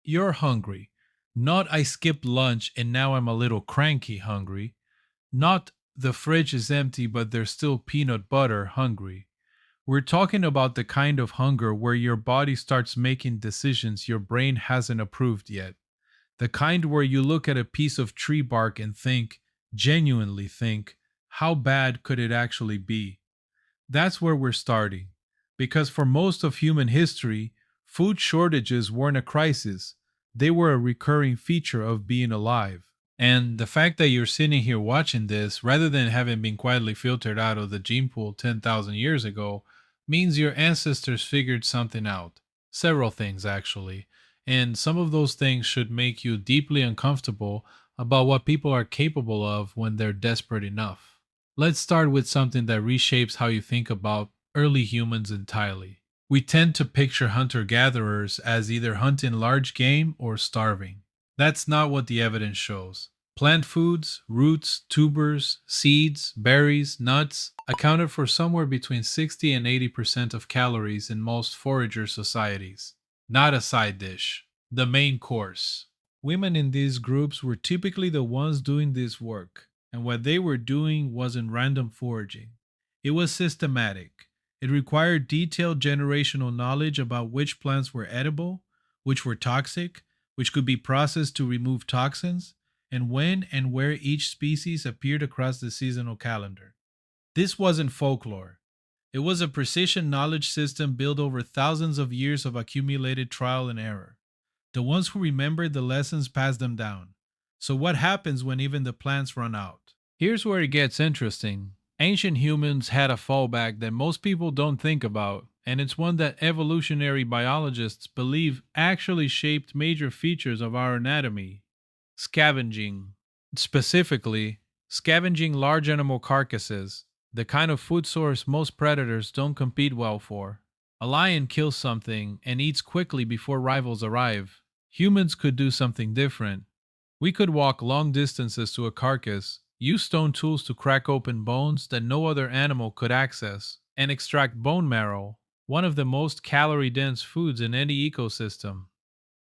you're hungry. Not I skipped lunch and now I'm a little cranky hungry. Not the fridge is empty but there's still peanut butter hungry. We're talking about the kind of hunger where your body starts making decisions your brain hasn't approved yet. The kind where you look at a piece of tree bark and think, genuinely think, how bad could it actually be? That's where we're starting. Because for most of human history, food shortages weren't a crisis, they were a recurring feature of being alive. And the fact that you're sitting here watching this, rather than having been quietly filtered out of the gene pool 10,000 years ago, means your ancestors figured something out. Several things, actually. And some of those things should make you deeply uncomfortable about what people are capable of when they're desperate enough. Let's start with something that reshapes how you think about early humans entirely. We tend to picture hunter gatherers as either hunting large game or starving. That's not what the evidence shows. Plant foods, roots, tubers, seeds, berries, nuts accounted for somewhere between 60 and 80% of calories in most forager societies. Not a side dish, the main course. Women in these groups were typically the ones doing this work, and what they were doing wasn't random foraging. It was systematic. It required detailed generational knowledge about which plants were edible, which were toxic, which could be processed to remove toxins, and when and where each species appeared across the seasonal calendar. This wasn't folklore. It was a precision knowledge system built over thousands of years of accumulated trial and error. The ones who remembered the lessons passed them down. So, what happens when even the plants run out? Here's where it gets interesting. Ancient humans had a fallback that most people don't think about, and it's one that evolutionary biologists believe actually shaped major features of our anatomy: scavenging. Specifically, scavenging large animal carcasses, the kind of food source most predators don't compete well for. A lion kills something and eats quickly before rivals arrive. Humans could do something different. We could walk long distances to a carcass, use stone tools to crack open bones that no other animal could access, and extract bone marrow, one of the most calorie dense foods in any ecosystem.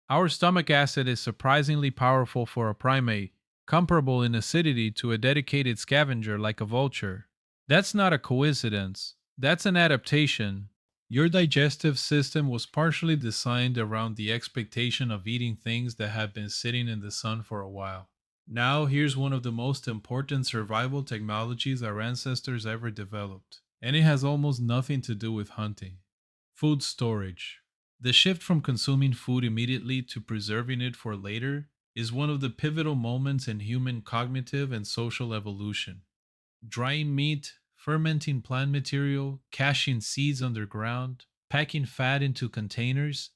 Our stomach acid is surprisingly powerful for a primate, comparable in acidity to a dedicated scavenger like a vulture. That's not a coincidence, that's an adaptation. Your digestive system was partially designed around the expectation of eating things that have been sitting in the sun for a while. Now, here's one of the most important survival technologies our ancestors ever developed, and it has almost nothing to do with hunting: food storage. The shift from consuming food immediately to preserving it for later is one of the pivotal moments in human cognitive and social evolution. Drying meat, fermenting plant material, caching seeds underground, packing fat into containers.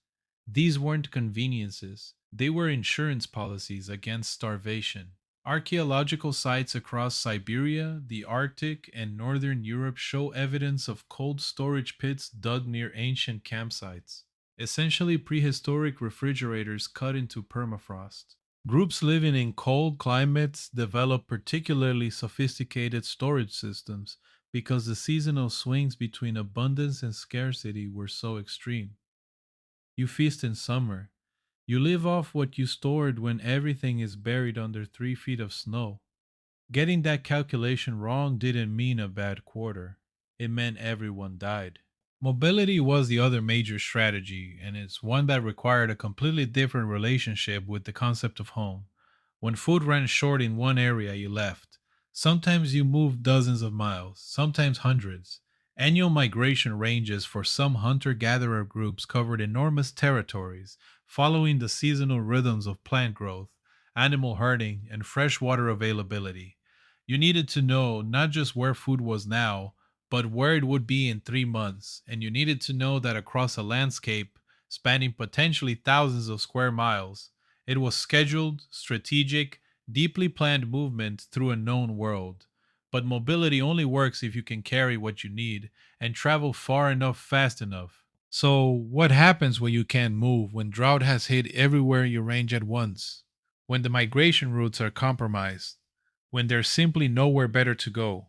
These weren't conveniences, they were insurance policies against starvation. Archaeological sites across Siberia, the Arctic, and northern Europe show evidence of cold storage pits dug near ancient campsites, essentially prehistoric refrigerators cut into permafrost. Groups living in cold climates develop particularly sophisticated storage systems because the seasonal swings between abundance and scarcity were so extreme. You feast in summer. You live off what you stored when everything is buried under 3 feet of snow. Getting that calculation wrong didn't mean a bad quarter, it meant everyone died. Mobility was the other major strategy, and it's one that required a completely different relationship with the concept of home. When food ran short in one area, you left. Sometimes you moved dozens of miles, sometimes hundreds. Annual migration ranges for some hunter gatherer groups covered enormous territories, following the seasonal rhythms of plant growth, animal herding, and freshwater availability. You needed to know not just where food was now, but where it would be in 3 months, and you needed to know that across a landscape spanning potentially thousands of square miles, it was scheduled, strategic, deeply planned movement through a known world. But mobility only works if you can carry what you need and travel far enough fast enough. So, what happens when you can't move, when drought has hit everywhere you range at once? When the migration routes are compromised? When there's simply nowhere better to go?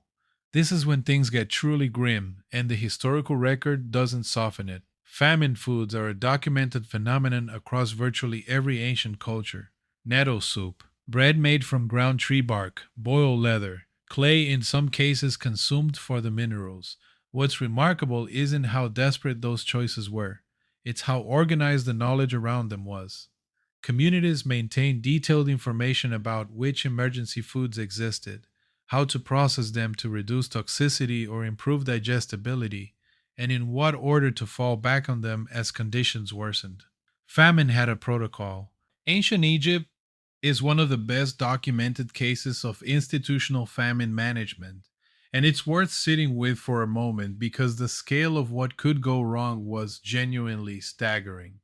This is when things get truly grim, and the historical record doesn't soften it. Famine foods are a documented phenomenon across virtually every ancient culture. Nettle soup, bread made from ground tree bark, boiled leather, clay in some cases consumed for the minerals. What's remarkable isn't how desperate those choices were, it's how organized the knowledge around them was. Communities maintained detailed information about which emergency foods existed, how to process them to reduce toxicity or improve digestibility, and in what order to fall back on them as conditions worsened. Famine had a protocol. Ancient Egypt is one of the best documented cases of institutional famine management, and it's worth sitting with for a moment because the scale of what could go wrong was genuinely staggering.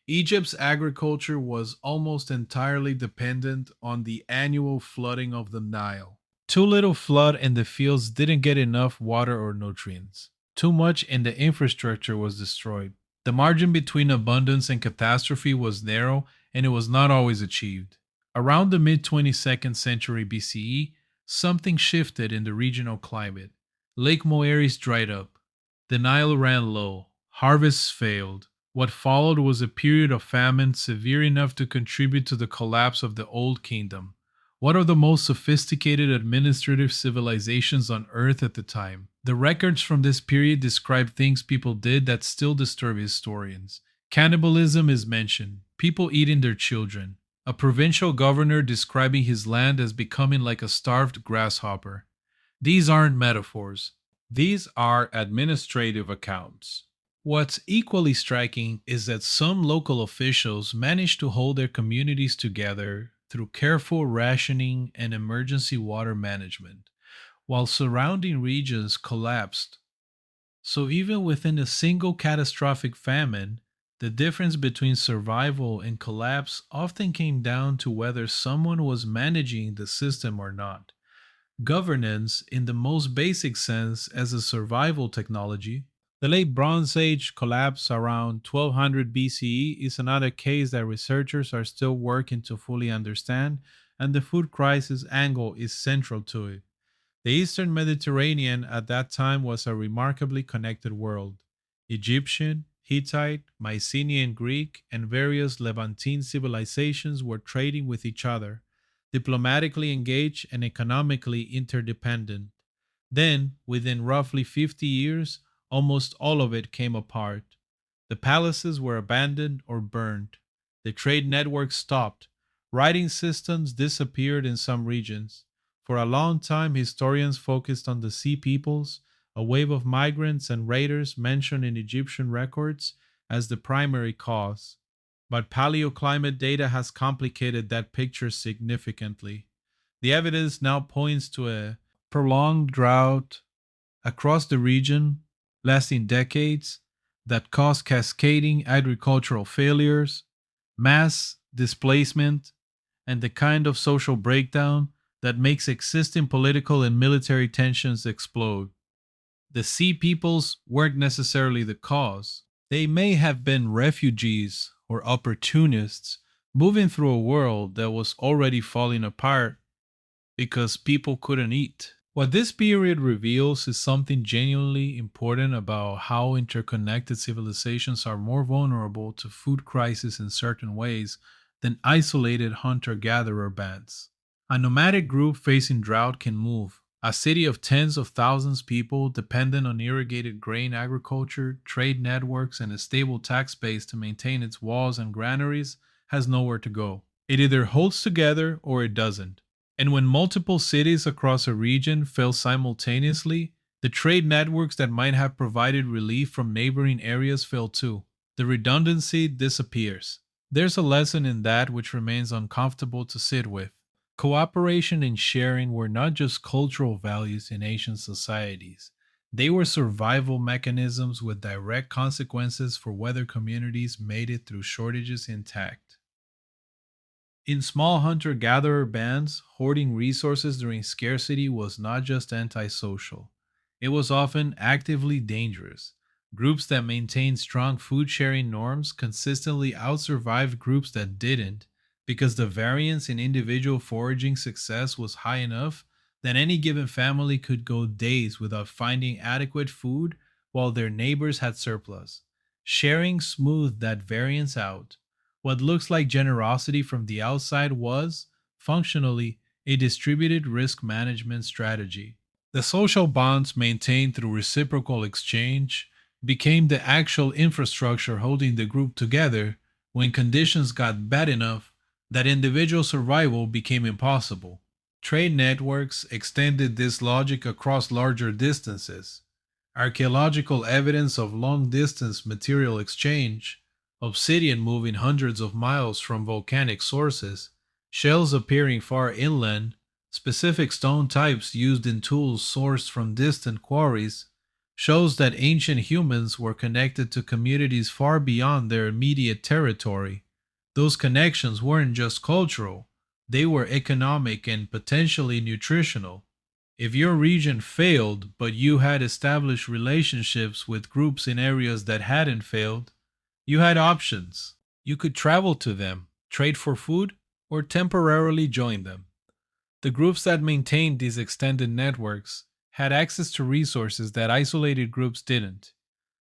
Egypt's agriculture was almost entirely dependent on the annual flooding of the Nile. Too little flood and the fields didn't get enough water or nutrients. Too much and the infrastructure was destroyed. The margin between abundance and catastrophe was narrow and it was not always achieved. Around the mid 22nd century BCE, something shifted in the regional climate. Lake Moeris dried up. The Nile ran low. Harvests failed. What followed was a period of famine severe enough to contribute to the collapse of the Old Kingdom, one of the most sophisticated administrative civilizations on Earth at the time. The records from this period describe things people did that still disturb historians. Cannibalism is mentioned, people eating their children, a provincial governor describing his land as becoming like a starved grasshopper. These aren't metaphors, these are administrative accounts. What's equally striking is that some local officials managed to hold their communities together through careful rationing and emergency water management, while surrounding regions collapsed. So, even within a single catastrophic famine, the difference between survival and collapse often came down to whether someone was managing the system or not. Governance, in the most basic sense, as a survival technology. The late Bronze Age collapse around 1200 BCE is another case that researchers are still working to fully understand, and the food crisis angle is central to it. The Eastern Mediterranean at that time was a remarkably connected world. Egyptian, Hittite, Mycenaean Greek, and various Levantine civilizations were trading with each other, diplomatically engaged and economically interdependent. Then, within roughly 50 years, almost all of it came apart. The palaces were abandoned or burned. The trade networks stopped. Writing systems disappeared in some regions. For a long time, historians focused on the sea peoples, a wave of migrants and raiders mentioned in Egyptian records, as the primary cause. But paleoclimate data has complicated that picture significantly. The evidence now points to a prolonged drought across the region, lasting decades, that caused cascading agricultural failures, mass displacement, and the kind of social breakdown that makes existing political and military tensions explode. The sea peoples weren't necessarily the cause. They may have been refugees or opportunists moving through a world that was already falling apart because people couldn't eat. What this period reveals is something genuinely important about how interconnected civilizations are more vulnerable to food crises in certain ways than isolated hunter gatherer bands. A nomadic group facing drought can move. A city of tens of thousands of people dependent on irrigated grain agriculture, trade networks, and a stable tax base to maintain its walls and granaries has nowhere to go. It either holds together or it doesn't. And when multiple cities across a region fail simultaneously, the trade networks that might have provided relief from neighboring areas fail too. The redundancy disappears. There's a lesson in that which remains uncomfortable to sit with. Cooperation and sharing were not just cultural values in ancient societies. They were survival mechanisms with direct consequences for whether communities made it through shortages intact. In small hunter gatherer bands, hoarding resources during scarcity was not just antisocial, it was often actively dangerous. Groups that maintained strong food sharing norms consistently outsurvived groups that didn't, because the variance in individual foraging success was high enough that any given family could go days without finding adequate food while their neighbors had surplus. Sharing smoothed that variance out. What looks like generosity from the outside was, functionally, a distributed risk management strategy. The social bonds maintained through reciprocal exchange became the actual infrastructure holding the group together when conditions got bad enough that individual survival became impossible. Trade networks extended this logic across larger distances. Archaeological evidence of long distance material exchange, obsidian moving hundreds of miles from volcanic sources, shells appearing far inland, specific stone types used in tools sourced from distant quarries, shows that ancient humans were connected to communities far beyond their immediate territory. Those connections weren't just cultural, they were economic and potentially nutritional. If your region failed, but you had established relationships with groups in areas that hadn't failed, you had options. You could travel to them, trade for food, or temporarily join them. The groups that maintained these extended networks had access to resources that isolated groups didn't.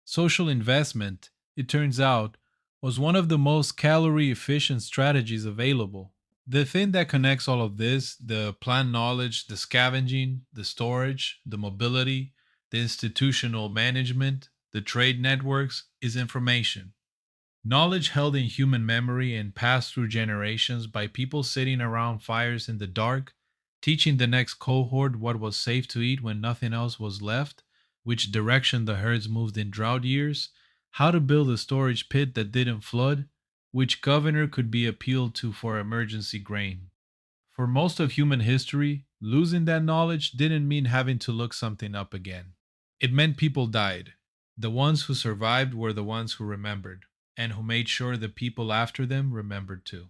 Social investment, it turns out, was one of the most calorie efficient strategies available. The thing that connects all of this, the plant knowledge, the scavenging, the storage, the mobility, the institutional management, the trade networks, is information. Knowledge held in human memory and passed through generations by people sitting around fires in the dark, teaching the next cohort what was safe to eat when nothing else was left, which direction the herds moved in drought years, how to build a storage pit that didn't flood, which governor could be appealed to for emergency grain. For most of human history, losing that knowledge didn't mean having to look something up again. It meant people died. The ones who survived were the ones who remembered, and who made sure the people after them remembered too.